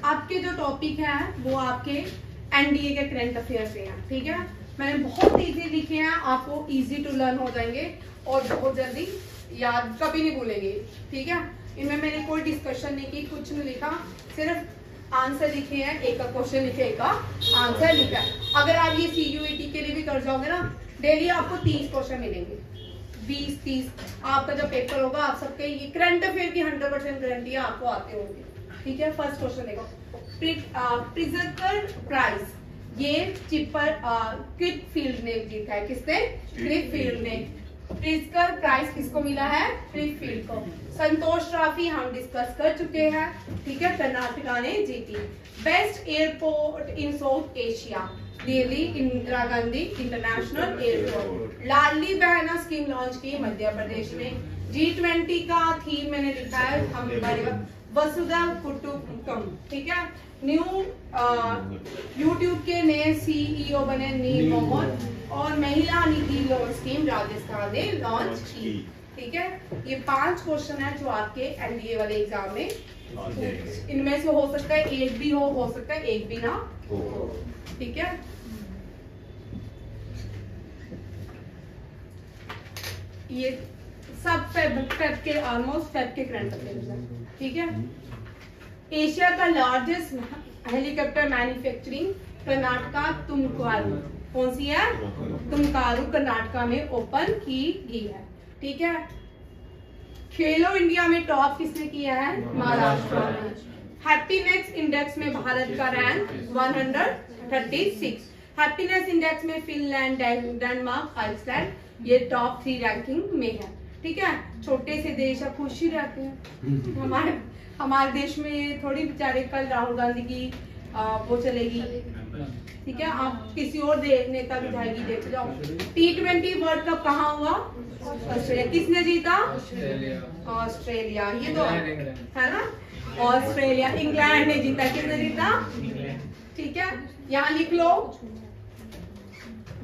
आपके जो टॉपिक हैं वो आपके एनडीए के करंट अफेयर से हैं, ठीक है। मैंने बहुत इजी लिखे हैं, आपको इजी टू लर्न हो जाएंगे और बहुत जल्दी याद कभी नहीं भूलेंगे, ठीक है। इनमें मैंने कोई डिस्कशन नहीं की, कुछ नहीं लिखा, सिर्फ आंसर लिखे हैं, एक का क्वेश्चन लिखे, एक का आंसर लिखा है। अगर आप ये सीयूईटी के लिए भी कर जाओगे ना, डेली आपको 30 क्वेश्चन मिलेंगे, 20-30। आपका जब पेपर होगा आप सबके ये करंट अफेयर की 100% गारंटी आपको आते होंगे, ठीक है। फर्स्ट क्वेश्चन देखो, प्रिजकर प्राइज, ये क्रिकफील्ड ने जीता है। किसने? क्रिकफील्ड ने। प्रिजकर प्राइज किसको मिला है? क्रिकफील्ड को। संतोष ट्रॉफी हम डिस्कस कर चुके हैं, ठीक है, कर्नाटका ने जीती। Best airport in South Asia, Delhi Indira Gandhi International Airport. Ladli Behna scheme launch की मध्य प्रदेश में। G20 का थीम मैंने लिखा है, हम वसुधा कुटुंबकम, ठीक है। न्यू यूट्यूब के नए सीईओ बने नील मोहन, और महिला निधि लोन स्कीम राजस्थान ने लॉन्च की, ठीक है। ये 5 क्वेश्चन है जो आपके एनडीए वाले एग्जाम में, इनमें से हो सकता है एक भी हो सकता है एक भी ना हो, ठीक है। ये सब फेब के ऑलमोस्ट फेब के करंट अफेयर्स हैं, ठीक है। एशिया का largest helicopter manufacturing Karnataka Tumakuru, कौन सी है? तुमकुरू कर्नाटका में ओपन की गई है, ठीक है। खेलो इंडिया में टॉप किसने किया है? महाराष्ट्र ने। हैप्पीनेस इंडेक्स में भारत का रैंक 136। हैप्पीनेस इंडेक्स में फिनलैंड, डेनमार्क, आइसलैंड ये टॉप 3 रैंकिंग में है, ठीक है। छोटे से देश अब खुश ही रहते हैं। हमारे देश में ये थोड़ी बेचारे, कल राहुल गांधी की वो चलेगी, ठीक है। आप किसी और नेता की जाएगी, देख जाओ। T20 वर्ल्ड कप कहाँ हुआ? ऑस्ट्रेलिया। किसने जीता? ऑस्ट्रेलिया। ये तो है ना, ऑस्ट्रेलिया। इंग्लैंड ने जीता। किसने जीता? ठीक है, यहाँ लिख लो,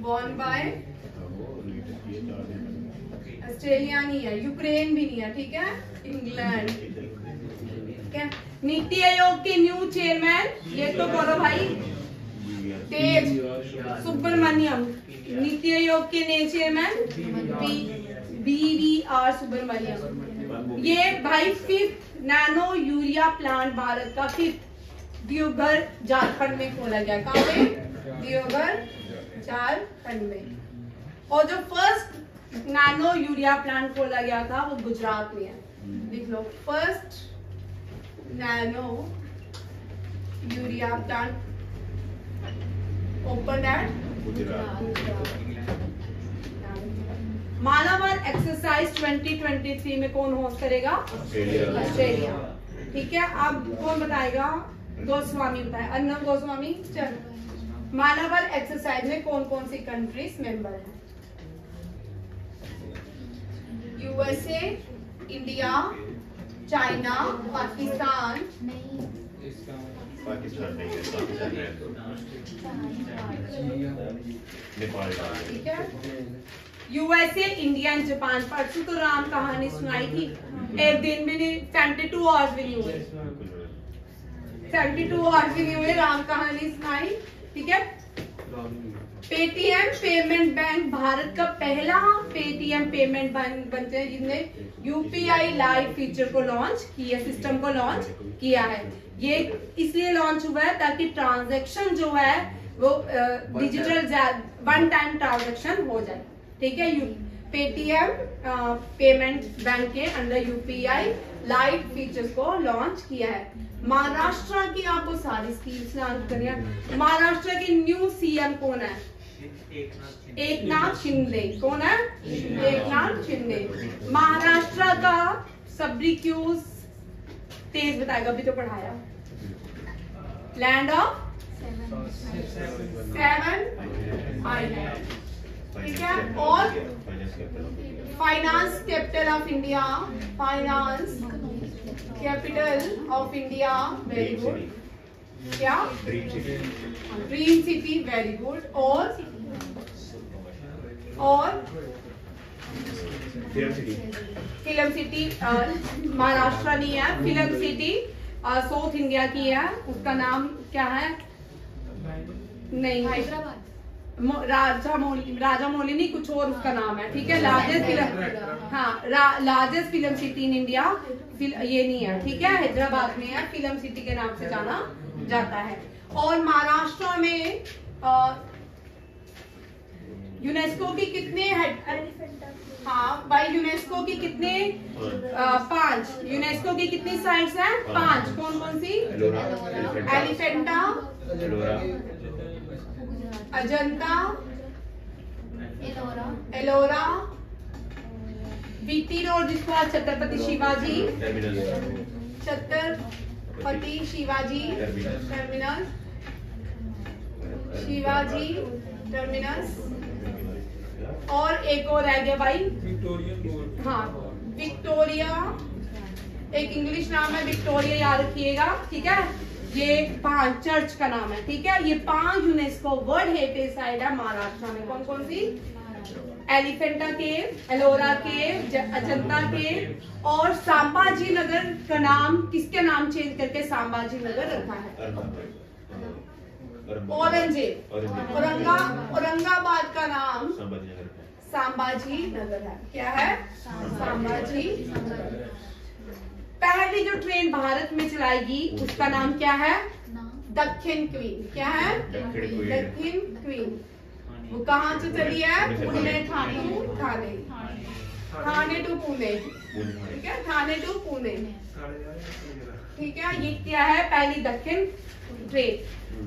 वॉन बाय ऑस्ट्रेलिया नहीं है, यूक्रेन भी नहीं है, ठीक है, इंग्लैंड, ठीक है। नीति आयोग के न्यू चेयरमैन, ये तो बोलो भाई, तेज सुब्रमण्यम। नीति आयोग के नए चेयरमैन BVR सुब्रमण्यम। ये भाई 5th nano urea plant Bharat का 5th देवघर झारखंड में खोला गया। कहाँ पे? देवघर झारखंड में। और जो फर्स्ट नैनो यूरिया प्लांट खोला गया था वो गुजरात में है, देख लो। First nano urea plant open at Gujarat. Malabar exercise 2023 में कौन होस्ट करेगा? ऑस्ट्रेलिया, ठीक है। अब कौन बताएगा? गोस्वामी बताए, अर्नब गोस्वामी। चलो, मालाबार एक्सरसाइज में कौन कौन सी कंट्रीज मेंबर हैं? USA, India, China, Pakistan, Nepal, ठीक है। USA, India and Japan. परसों तो राम कहानी सुनाई थी, एक दिन में नहीं, 72 आवर्स भी नहीं हुए, 72 आवर्स भी नहीं हुए, राम कहानी सुनाई, ठीक है। पेटीएम पेमेंट बैंक भारत का पहला पेटीएम पेमेंट बैंक बनते हैं जिसने UPI लाइव फीचर को लॉन्च किया, सिस्टम को लॉन्च किया है। ये इसलिए लॉन्च हुआ है ताकि ट्रांजैक्शन जो है वो डिजिटल वन टाइम ट्रांजैक्शन हो जाए, ठीक है। पेटीएम पेमेंट बैंक के अंदर UPI लाइव फीचर्स को लॉन्च किया है। महाराष्ट्र की आपको सारी स्कीम्स लॉन्च करनी है। महाराष्ट्र के न्यू CM कौन है? एकनाथ शिंदे। कौन है? एकनाथ शिंदे। महाराष्ट्र का सब्रिक्यूज तेज बताएगा, अभी तो पढ़ाया। लैंड ऑफ 7 आइलैंड, ठीक है। और finance capital of India, finance capital of India, very good. क्या? Dream city, very good. और फिल्म सिटी महाराष्ट्र नहीं है, फिल्म सिटी साउथ इंडिया की है, उसका नाम क्या है? नहीं, हैदराबाद, राजा मौली नहीं, कुछ और उसका नाम है, ठीक है। लार्जेस्ट फिल्म, हाँ, largest film city in India ये नहीं है, ठीक है, हैदराबाद में है, फिल्म सिटी के नाम से जाना जाता है। और महाराष्ट्र में यूनेस्को की कितने हाँ भाई, यूनेस्को की कितने 5, यूनेस्को की कितनी साइट्स हैं? 5। कौन कौन सी? एलिफेंटा, अजंता, एलोरा, वीटी रोड जिसको आज छत्रपति शिवाजी टर्मिनस, शिवाजी टर्मिनस, और एक और रह गया भाई, हाँ, विक्टोरिया, एक इंग्लिश नाम है विक्टोरिया, याद रखिएगा, ठीक है। ये 5 चर्च का नाम है, ठीक है। ये 5 यूनेस्को वर्ल्ड हेरिटेज साइट है महाराष्ट्र में। कौन कौन सी? एलिफेंटा केव, एलोरा केव, अजंता केव, और संभाजी नगर का नाम किसके नाम चेंज करके संभाजी नगर रखा है? औरंगजेब। औरंगाबाद का नाम संभाजी नगर है। क्या है? संभाजी। पहली जो ट्रेन भारत में चलाएगी उसका नाम क्या है? दक्षिण क्वीन। क्या है? दक्षिण क्वीन। वो कहाँ से चली है? पुणे, ठाणे टू पुणे, ठीक है, ठाणे टू पुणे, ठीक है। ये क्या है? पहली दक्षिण train.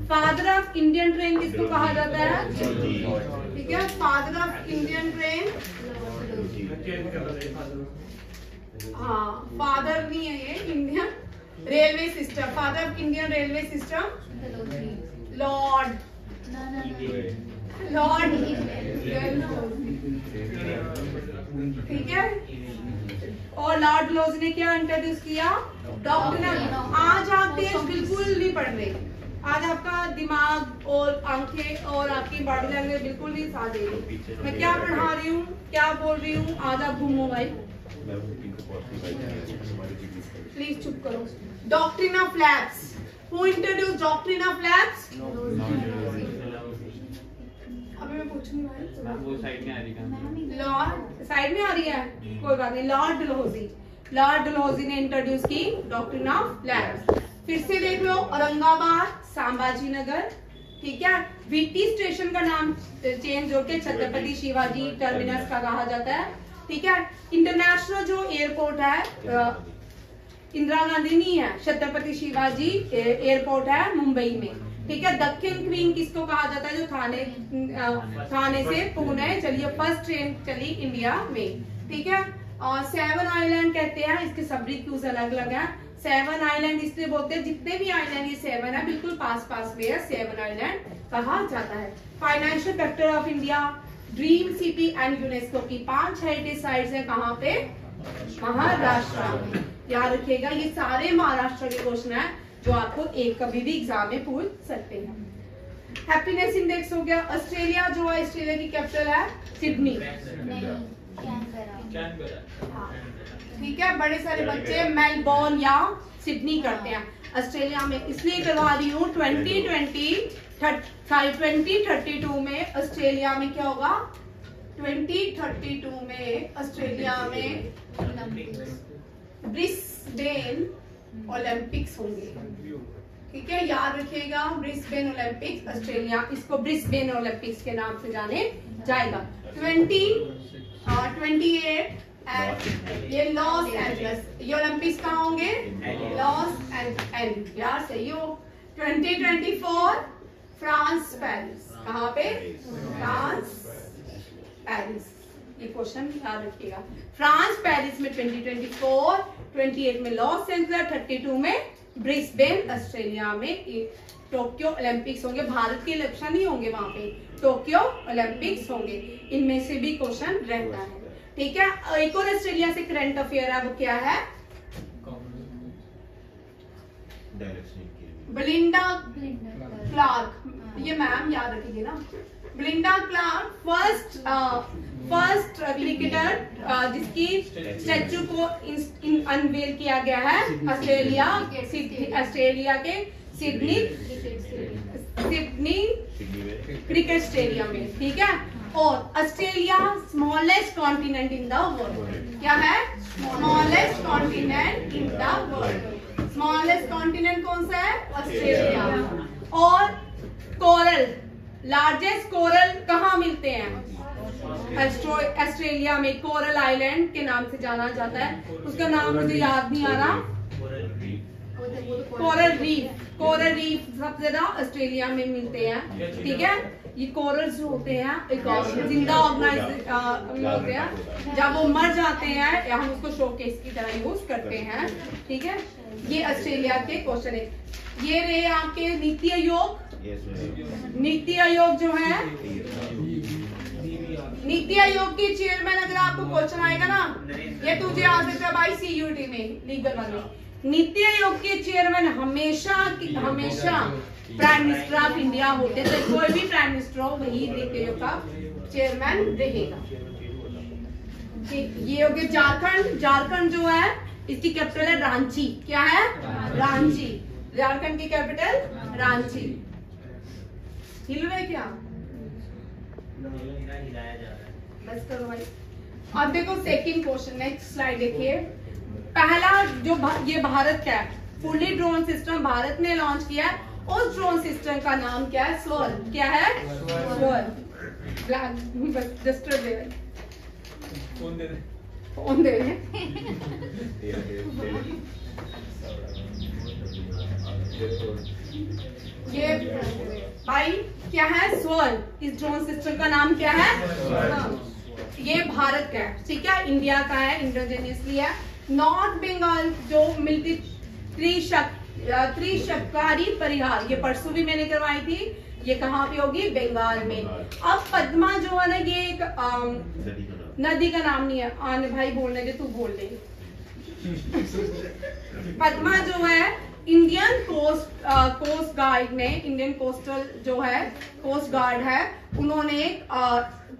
Father of Indian train किसको कहा जाता है? ठीक है, फादर ऑफ इंडियन ट्रेन, हाँ, फादर नहीं है ये, Indian railway system, father of Indian railway system Lord ठीक है। और लॉर्ड डलहौजी ने क्या इंट्रोड्यूस किया? डॉक्ट्रिन। आज आप टेस्ट बिल्कुल नहीं पढ़ रहे, आज आपका दिमाग और आंखें और आपकी बॉडी लैंग्वेज बिल्कुल नहीं साथ दे रही। मैं क्या पढ़ा रही हूँ, क्या बोल रही हूँ, आज आप घूमो भाई, प्लीज चुप करो। Doctrine of labs, who introduce doctrine of labs? अभी मैं पूछूंगी भाई, वो साइड में आ रही है, लॉर्ड साइड में आ रही है, कोई बात नहीं। लॉर्ड डलहौजी ने इंट्रोड्यूस की डॉक्ट्रिन ऑफ लैब्स। फिर से देख लो, औरंगाबाद, संभाजी नगर, ठीक है। वीटी स्टेशन का नाम चेंज होकर छत्रपति शिवाजी टर्मिनस का कहा जाता है, ठीक है। इंटरनेशनल जो एयरपोर्ट है इंदिरा गांधी नहीं है, छत्रपति शिवाजी एयरपोर्ट है मुंबई में, ठीक है। दक्षिण क्वीन किसको कहा जाता है? जो थाने से पुणे चलिए फर्स्ट ट्रेन चली इंडिया में, ठीक है। और 7 आइलैंड कहते हैं, इसके सब क्यूज अलग अलग है। 7 आइलैंड इसलिए बोलते हैं, जितने भी आइलैंड ये 7 है बिल्कुल पास में है, 7 आइलैंड कहा जाता है। Financial factor of India, dream city and UNESCO की 5 हेरिटेज साइट्स है, कहाँ पे? महाराष्ट्र में। याद रखिएगा, ये सारे महाराष्ट्र के क्वेश्चन है जो आपको एक कभी भी एग्जाम में पूछ सकते हैं। हैप्पीनेस इंडेक्स हो गया। ऑस्ट्रेलिया जो है, ऑस्ट्रेलिया की कैपिटल है सिडनी, ठीक है। बड़े सारे बच्चे मेलबोर्न या सिडनी करते हैं ऑस्ट्रेलिया में, इसलिए करवा रही हूँ। 2032 में ऑस्ट्रेलिया में क्या होगा? 2032 में ऑस्ट्रेलिया में ब्रिस्बेन ओलंपिक्स होंगे, ठीक है। याद रखिएगा, ब्रिस्बेन ओलंपिक्स ऑस्ट्रेलिया, इसको ब्रिस्बेन ओलंपिक्स के नाम से जाने जाएगा। 28 ये लॉस एंजलस, ये ओलंपिक्स कहाँ होंगे? लॉस एंजलस, यार सही हो। 2024 फ्रांस पेरिस, कहाँ पे? फ्रांस पेरिस, ये क्वेश्चन याद रखिएगा। फ्रांस पेरिस में 2024, 28 में लॉस एंजलस, 32 में ब्रिस्बेन ऑस्ट्रेलिया में टोक्यो ओलंपिक्स होंगे। भारत के इलेक्शन नहीं होंगे वहां पे, टोक्यो ओलंपिक्स होंगे। इनमें से भी क्वेश्चन रहता है, ठीक है। एक और ऑस्ट्रेलिया से करंट अफेयर है, वो क्या है? ब्लिंडा क्लार्क, ये मैम याद रखिए ना। ब्लिंडा क्लार्क फर्स्ट क्रिकेटर जिसकी स्टैचू को अनवेल किया गया है ऑस्ट्रेलिया के सिडनी क्रिकेट स्टेडियम में, ठीक है। और Australia smallest continent in the world, क्या है? Smallest continent in the world. Smallest continent कौन सा है? ऑस्ट्रेलिया। और कोरल, लार्जेस्ट कोरल कहाँ मिलते हैं? ऑस्ट्रेलिया में कोरल आइलैंड के नाम से जाना जाता है, उसका नाम मुझे याद नहीं आ रहा। कोरल रीफ सबसे ज्यादा ऑस्ट्रेलिया में मिलते हैं, ठीक है। ये कोरल्स जो होते हैं एक जिंदा ऑर्गेनाइज होते हैं, जब वो मर जाते हैं या हम उसको शोकेस की तरह यूज करते हैं, ठीक है। ये ऑस्ट्रेलिया के क्वेश्चन है। ये रहे आपके नीति आयोग। नीति आयोग जो है, नीति आयोग के चेयरमैन, अगर आपको क्वेश्चन आएगा ना, ये तुझे आ सकता है भाई CUT में, लीगल वाले। नीति आयोग के चेयरमैन हमेशा प्राइम मिनिस्टर ऑफ इंडिया होते थे, कोई भी प्राइम मिनिस्टर हो वही नीति आयोग का चेयरमैन रहेगा। ये हो गया झारखंड जो है इसकी कैपिटल है रांची। क्या है? रांची। झारखंड की कैपिटल रांची। हिल रहे क्या? बस करो भाई। अब देखो सेकंड क्वेश्चन, नेक्स्ट स्लाइड देखिए। पहला जो ये भारत का फुल्ली ड्रोन सिस्टम भारत ने लॉन्च किया है, उस ड्रोन सिस्टम का नाम क्या है? स्वर्ल। क्या है? स्वर्ल। फोन दे रहे ये भाई क्या है? स्वर्ल। इस ड्रोन सिस्टम का नाम क्या है? ये भारत का है, ठीक है, इंडिया का है, इंडोजेनियसली है। नॉर्थ बंगाल जो मिलती त्रिशक्कारी परिहार, ये परसों भी मैंने करवाई थी, ये कहाँ पे होगी? बंगाल में। अब पद्मा जो है ना, ये एक नदी का नाम नहीं है। आने भाई बोलने दे, तू बोल दे। पद्मा जो है इंडियन कोस्ट गार्ड ने, इंडियन कोस्टल जो है कोस्ट गार्ड है, उन्होंने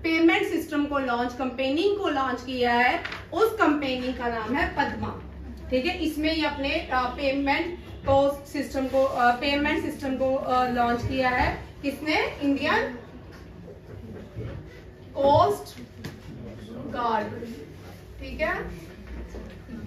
पेमेंट सिस्टम को कंपेनी को लॉन्च किया है। उस कंपेनी का नाम है पद्मा, ठीक है। इसमें ही अपने पेमेंट सिस्टम को लॉन्च किया है। किसने? इंडियन कोस्ट गार्ड, ठीक है।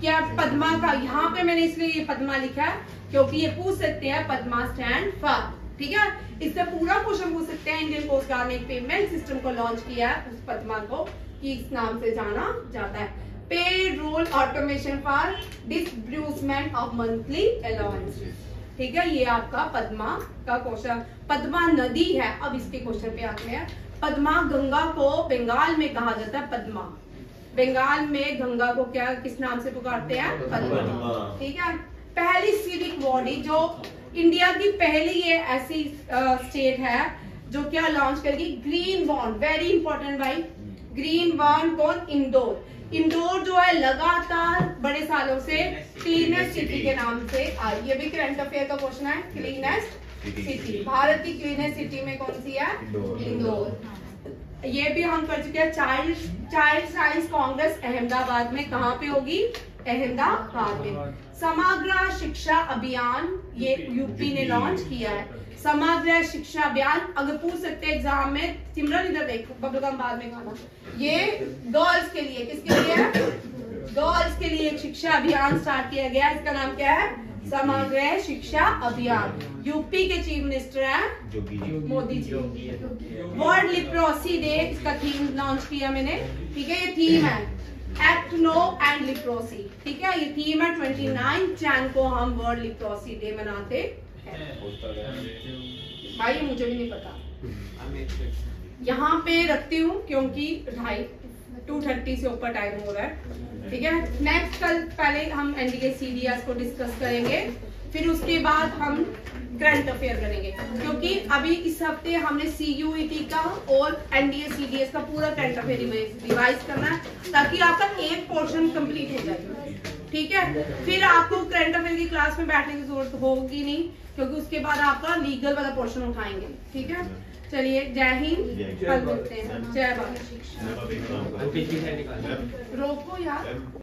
क्या पद्मा का यहाँ पे मैंने इसलिए ये पद्मा लिखा है क्योंकि ये पूछ सकते हैं पद्मा स्टैंड फॉर, ठीक है। इससे पूरा क्वेश्चन पूछ सकते हैं। इंडियन कोस्ट गार्ड ने एक पेमेंट सिस्टम को लॉन्च किया है, उस पद्मा को किस नाम से जाना जाता है? Payroll automation for disbursement of monthly allowance, ठीक है। ये आपका पद्मा का क्वेश्चन। पद्मा नदी है। अब इसके क्वेश्चन पे आते हैं। पद्मा गंगा को बंगाल में कहा जाता है पद्मा। बंगाल में गंगा को क्या किस नाम से पुकारते हैं? पद्मा, ठीक है। पहली सिविक बॉडी जो इंडिया की पहली ये ऐसी स्टेट है जो क्या लॉन्च करेगी? ग्रीन बॉन्ड, वेरी इंपॉर्टेंट भाई। ग्रीन बॉन्ड कौन? इंदौर। इंदौर जो है लगातार बड़े सालों से क्लीनेस्ट सिटी के नाम से आई। ये भी करंट अफेयर का क्वेश्चन है। क्लीनेस्ट सिटी, भारत की क्लीनेस्ट सिटी में कौन सी है? इंदौर। ये भी हम कर चुके हैं। चाइल्ड साइंस कांग्रेस अहमदाबाद में, कहाँ पे होगी? अहमदाबाद में। समग्र शिक्षा अभियान ये यूपी ने लॉन्च किया है। समग्र शिक्षा अभियान अगर पूछ सकते हैं एग्जाम में, सिमरन इधर देखो, बबलगम बाद में खाना। ये गर्ल्स के लिए, किसके लिए? गर्ल्स के लिए एक शिक्षा अभियान स्टार्ट किया गया। इसका नाम क्या है? समग्र शिक्षा अभियान। यूपी के चीफ मिनिस्टर हैं Modi ji. World leprosy day, इसका थीम लॉन्च किया मैंने, ठीक है। ये थीम है एक्ट नो एंड लिप्रोसी, ठीक है। ये थीम है 29 जैन को हम वर्ल्ड लिप्रोसी डे मनाते हैं। भाई मुझे भी नहीं पता, यहाँ पे रखती हूँ क्योंकि 2:30 से ऊपर टाइम हो रहा है, ठीक है। नेक्स्ट कल पहले हम NDA CDS को डिस्कस करेंगे, फिर उसके बाद हम करंट अफेयर करेंगे, क्योंकि अभी इस हफ्ते हमने CUET का और NDA CDS का पूरा करंट अफेयर रिवाइज करना है, ताकि आपका एक पोर्शन कंप्लीट हो जाए, ठीक है। फिर आपको करंट अफेयर की क्लास में बैठने की जरूरत होगी नहीं, क्योंकि उसके बाद आपका लीगल वाला पोर्शन उठाएंगे। ठीक है, चलिए जय हिंद, कल मिलते हैं। जय भारत। रोको यार।